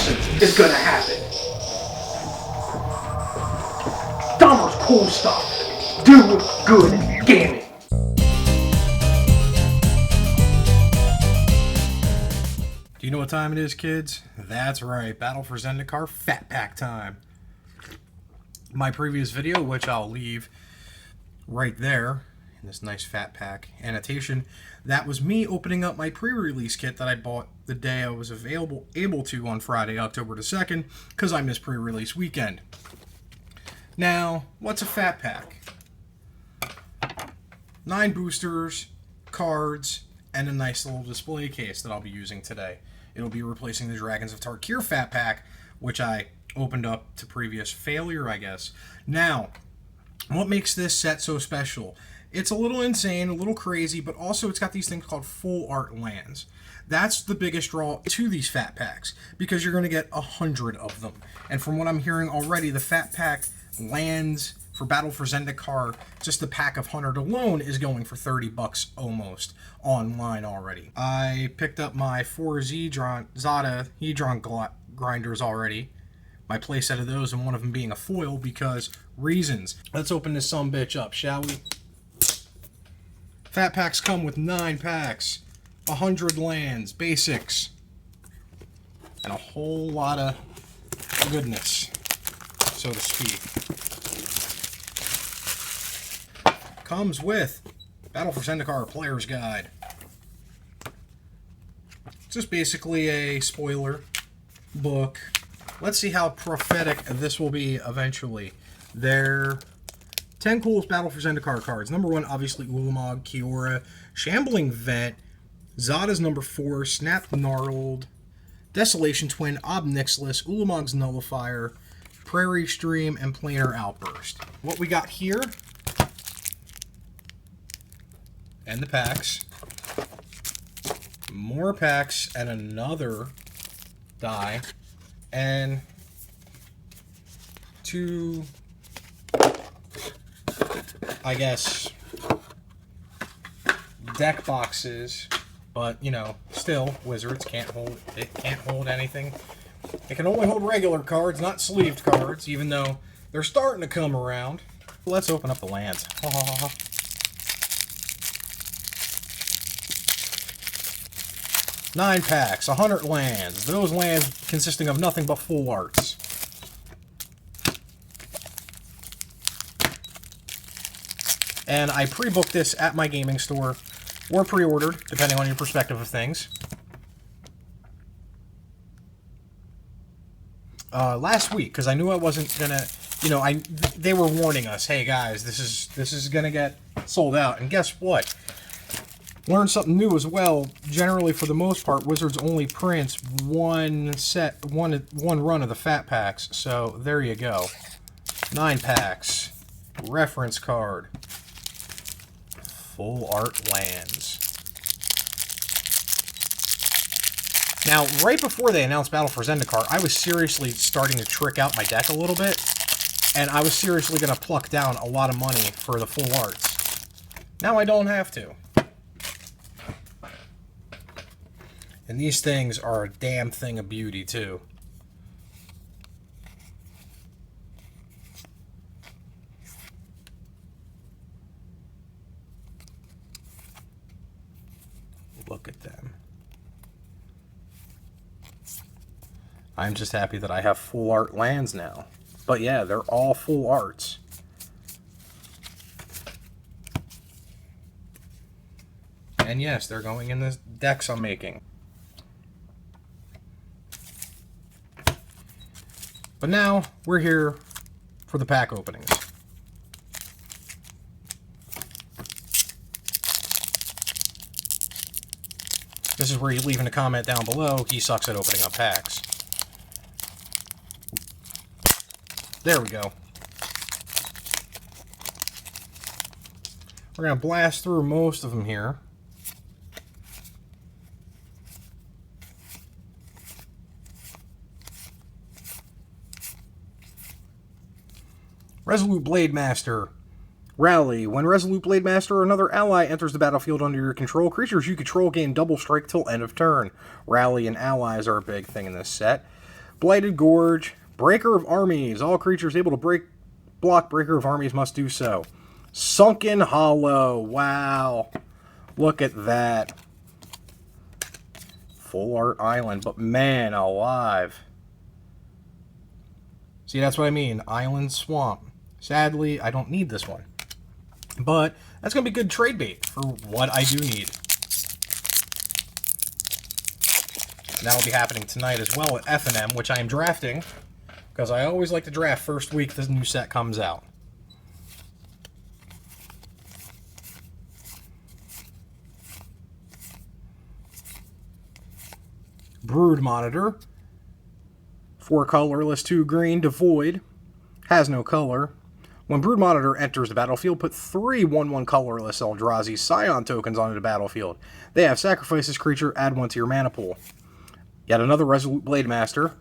awesome is gonna happen. Dahmer's cool stuff. Do good gaming. Do you know what time it is, kids? That's right, Battle for Zendikar Fat Pack time. My previous video, which I'll leave right there in this nice Fat Pack annotation, that was me opening up my pre-release kit that I bought the day I was able to on Friday, October the 2nd, because I missed pre-release weekend. Now, what's a Fat Pack? 9 boosters, cards, and a nice little display case that I'll be using today. It'll be replacing the Dragons of Tarkir Fat Pack, which I opened up to previous failure, I guess. Now, what makes this set so special? It's a little insane, a little crazy, but also it's got these things called full art lands. That's the biggest draw to these Fat Packs, because you're going to get 100 of them. And from what I'm hearing already, the Fat Pack lands for Battle for Zendikar, just the pack of 100 alone is going for 30 bucks almost online already. I picked up my 4 Zada Hedron grinders already. My playset of those, and one of them being a foil because reasons. Let's open this sumbitch up, shall we? Fat Packs come with 9 packs, 100 lands, basics, and a whole lot of goodness, so to speak. Comes with Battle for Zendikar Player's Guide. It's just basically a spoiler book. Let's see how prophetic this will be eventually. They're 10 coolest Battle for Zendikar cards. Number 1, obviously, Ulamog, Kiora, Shambling Vet, Zada's number 4, Snap Gnarled, Desolation Twin, Obnixilis, Ulamog's Nullifier, Prairie Stream, and Planar Outburst. What we got here, and the packs, more packs, and another die, and 2, I guess, deck boxes, but you know, still, Wizards can't hold anything. It can only hold regular cards, not sleeved cards, even though they're starting to come around. Let's open up the lands. 9 packs, 100 lands. Those lands consisting of nothing but full arts. And I pre-booked this at my gaming store, or pre-ordered, depending on your perspective of things. Last week, because I knew I wasn't gonna, you know, they were warning us, hey guys, this is gonna get sold out. And guess what? Learned something new as well. Generally, for the most part, Wizards only prints one run of the Fat Packs. So there you go. 9 packs. Reference card. Full art lands. Now, right before they announced Battle for Zendikar, I was seriously starting to trick out my deck a little bit, and I was seriously going to pluck down a lot of money for the full arts. Now I don't have to. And these things are a damn thing of beauty, too. Look at them. I'm just happy that I have full art lands now. But yeah, they're all full arts. And yes, they're going in the decks I'm making. But now, we're here for the pack openings. This is where you leave in a comment down below, he sucks at opening up packs. There we go. We're going to blast through most of them here. Resolute Blademaster. Rally. When Resolute Blademaster or another ally enters the battlefield under your control, creatures you control gain double strike till end of turn. Rally and allies are a big thing in this set. Blighted Gorge, Breaker of Armies. All creatures able to block Breaker of Armies must do so. Sunken Hollow. Wow. Look at that. Full art island, but man alive. See, that's what I mean. Island Swamp. Sadly, I don't need this one. But that's going to be good trade bait for what I do need. That'll be happening tonight as well at F&M, which I am drafting, because I always like to draft first week the new set comes out. Brood Monitor. 4 colorless, 2 green, devoid. Has no color. When Brood Monitor enters the battlefield, put 3 1/1 colorless Eldrazi Scion tokens onto the battlefield. They have sacrifice this creature, add 1 to your mana pool. Yet another Resolute Blademaster.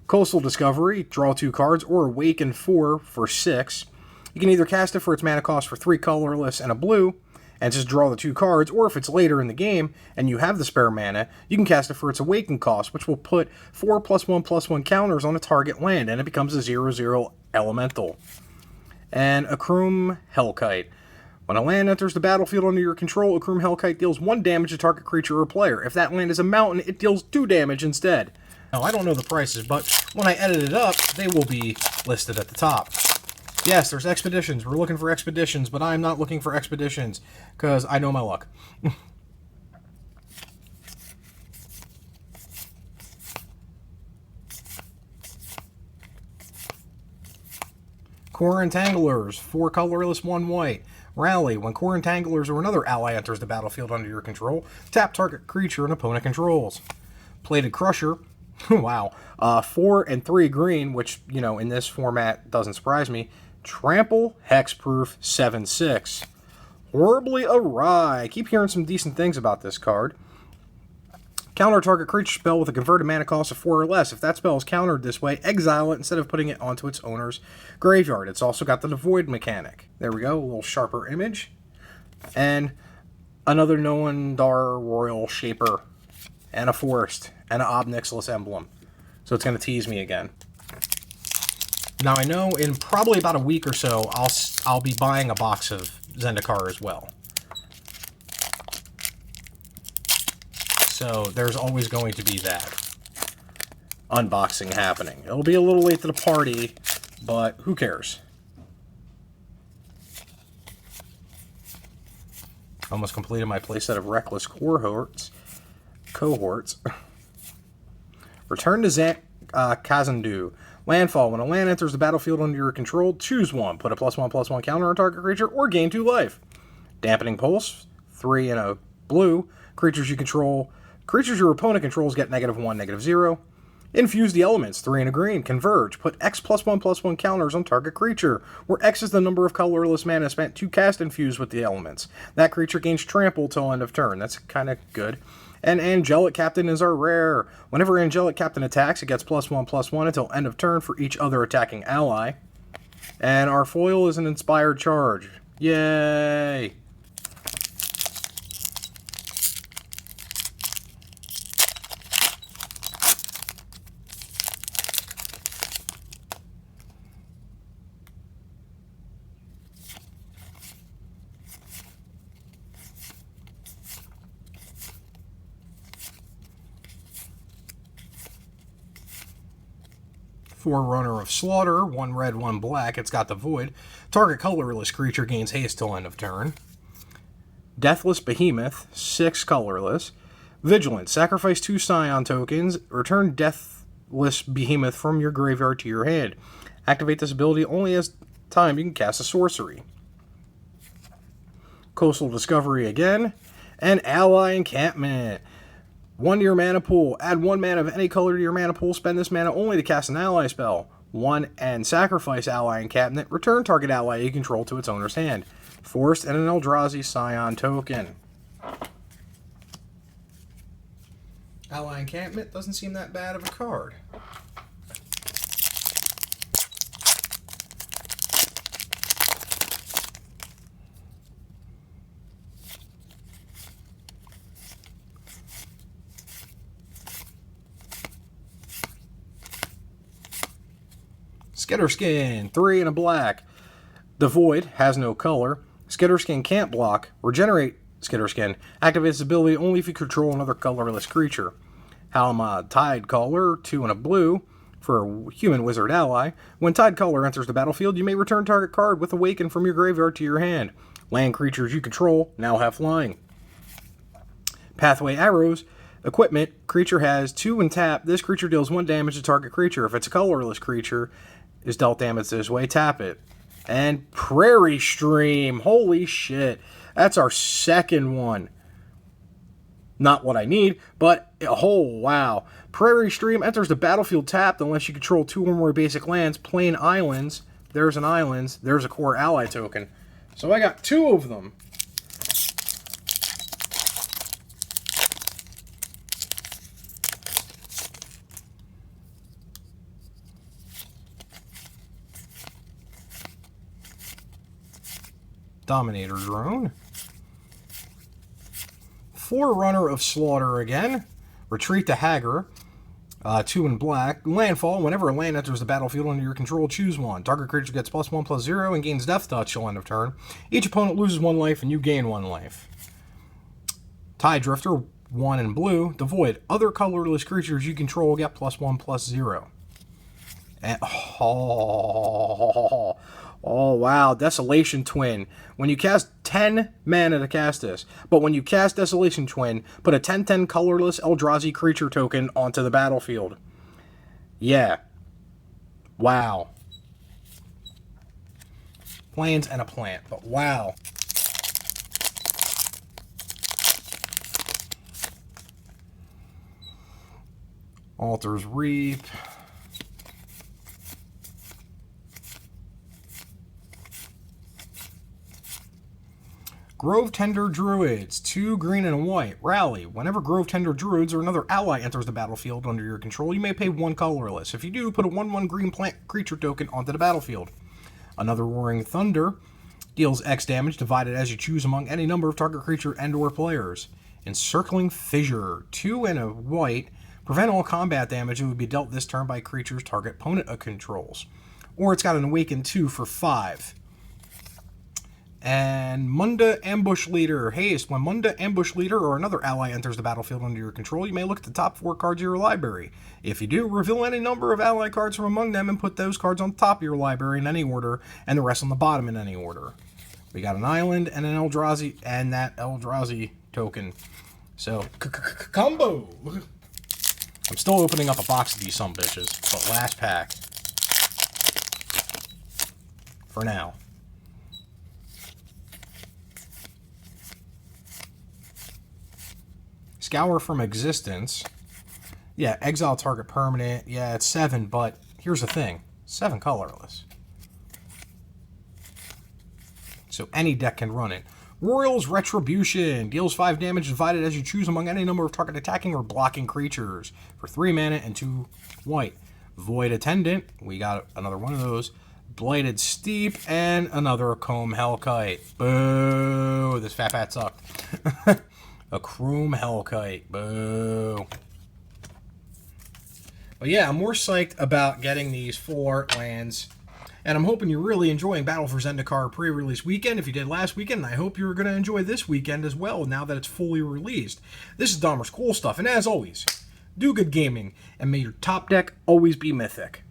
Coastal Discovery, draw 2 cards, or Awaken 4 for 6. You can either cast it for its mana cost for 3 colorless and a blue, and just draw the 2 cards, or if it's later in the game and you have the spare mana, you can cast it for its Awaken cost, which will put 4 +1/+1 counters on a target land, and it becomes a 0/0 elemental. And Akoum Hellkite. When a land enters the battlefield under your control, Akoum Hellkite deals 1 damage to target creature or player. If that land is a mountain, it deals 2 damage instead. Now, I don't know the prices, but when I edit it up, they will be listed at the top. Yes, there's expeditions. We're looking for expeditions, but I'm not looking for expeditions because I know my luck. Core Entanglers, 4 colorless, 1 white. Rally. When Core Entanglers or another ally enters the battlefield under your control, tap target creature an opponent controls. Plated Crusher. Wow. 4 and 3 green, which, you know, in this format doesn't surprise me. Trample, Hexproof, 7/6. Horribly Awry. I keep hearing some decent things about this card. Counter target creature spell with a converted mana cost of 4 or less. If that spell is countered this way, exile it instead of putting it onto its owner's graveyard. It's also got the Devoid mechanic. There we go, a little sharper image. And another Noendar Royal Shaper. And a Forest. And an Ob Nixilis emblem. So it's going to tease me again. Now I know in probably about a week or so, I'll be buying a box of Zendikar as well. So there's always going to be that unboxing happening. It'll be a little late to the party, but who cares? Almost completed my playset of Reckless cohorts. Return to Kazandu. Landfall. When a land enters the battlefield under your control, choose 1. Put a +1/+1 counter on target creature or gain 2 life. Dampening Pulse. 3 and a blue. Creatures your opponent controls get -1, -0. Infuse the Elements. 3 and a green. Converge. Put X +1/+1 counters on target creature, where X is the number of colorless mana spent to cast Infuse with the Elements. That creature gains trample till end of turn. That's kind of good. And Angelic Captain is our rare. Whenever Angelic Captain attacks, it gets +1/+1 until end of turn for each other attacking ally. And our foil is an Inspired Charge. Yay! Forerunner of Slaughter, 1 red, 1 black. It's got the Void. Target colorless creature gains haste till end of turn. Deathless Behemoth, 6 colorless. Vigilant, sacrifice 2 Scion tokens. Return Deathless Behemoth from your graveyard to your hand. Activate this ability only as time you can cast a sorcery. Coastal Discovery again. And Ally Encampment. 1 to your mana pool. Add 1 mana of any color to your mana pool. Spend this mana only to cast an ally spell. 1 and sacrifice Ally Encampment. Return target ally you control to its owner's hand. Forest and an Eldrazi Scion token. Ally Encampment doesn't seem that bad of a card. Skitterskin, 3 and a black. The Void has no color. Skitterskin can't block. Regenerate Skitterskin activates its ability only if you control another colorless creature. Halamad Tidecaller, 2 and a blue, for a human wizard ally. When Tidecaller enters the battlefield, you may return target card with Awaken from your graveyard to your hand. Land creatures you control now have flying. Pathway Arrows, equipment, creature has 2 and tap. This creature deals 1 damage to target creature. If it's a colorless creature is dealt damage this way, tap it. And Prairie Stream, holy shit. That's our second one. Not what I need, but oh wow. Prairie Stream enters the battlefield tapped unless you control 2 or more basic lands, plain islands. There's an islands, there's a core ally token. So I got 2 of them. Dominator Drone. Forerunner of Slaughter again. Retreat to Hagar. 2 in black. Landfall. Whenever a land enters the battlefield under your control, choose one. Target creature gets +1/+0 and gains Death Touch till end of turn. Each opponent loses 1 life and you gain 1 life. Tide Drifter, 1 in blue. The Void. Other colorless creatures you control get +1/+0. And, oh, wow. Desolation Twin. When you cast 10 mana to cast this, but when you cast Desolation Twin, put a 10/10 colorless Eldrazi creature token onto the battlefield. Yeah. Wow. Plains and a plant, but wow. Altar's Reap. Grove Tender Druids, 2 green and a white. Rally. Whenever Grove Tender Druids or another ally enters the battlefield under your control, you may pay 1 colorless. If you do, put a 1/1 green plant creature token onto the battlefield. Another Roaring Thunder deals X damage divided as you choose among any number of target creature and or players. Encircling Fissure, 2 and a white. Prevent all combat damage that would be dealt this turn by creatures target opponent controls. Or it's got an Awaken 2 for 5. And Munda Ambush Leader. Haste. When Munda Ambush Leader or another ally enters the battlefield under your control, you may look at the top 4 cards of your library. If you do, reveal any number of ally cards from among them and put those cards on top of your library in any order, and the rest on the bottom in any order. We got an island and an Eldrazi, and that Eldrazi token. So, combo! I'm still opening up a box of these sumbitches, but last pack. For now. Scour from Existence. Yeah, exile target permanent. Yeah, it's 7, but here's the thing. 7 colorless. So any deck can run it. Royal's Retribution. Deals 5 damage divided as you choose among any number of target attacking or blocking creatures. For 3 mana and 2 white. Void Attendant. We got another one of those. Blighted Steep. And another Akoum Hellkite. Boo. This fat sucked. Akoum Hellkite. Boo. But yeah, I'm more psyched about getting these full art lands. And I'm hoping you're really enjoying Battle for Zendikar pre-release weekend if you did last weekend. And I hope you're going to enjoy this weekend as well now that it's fully released. This is Dahmer's Cool Stuff. And as always, do good gaming. And may your top deck always be mythic.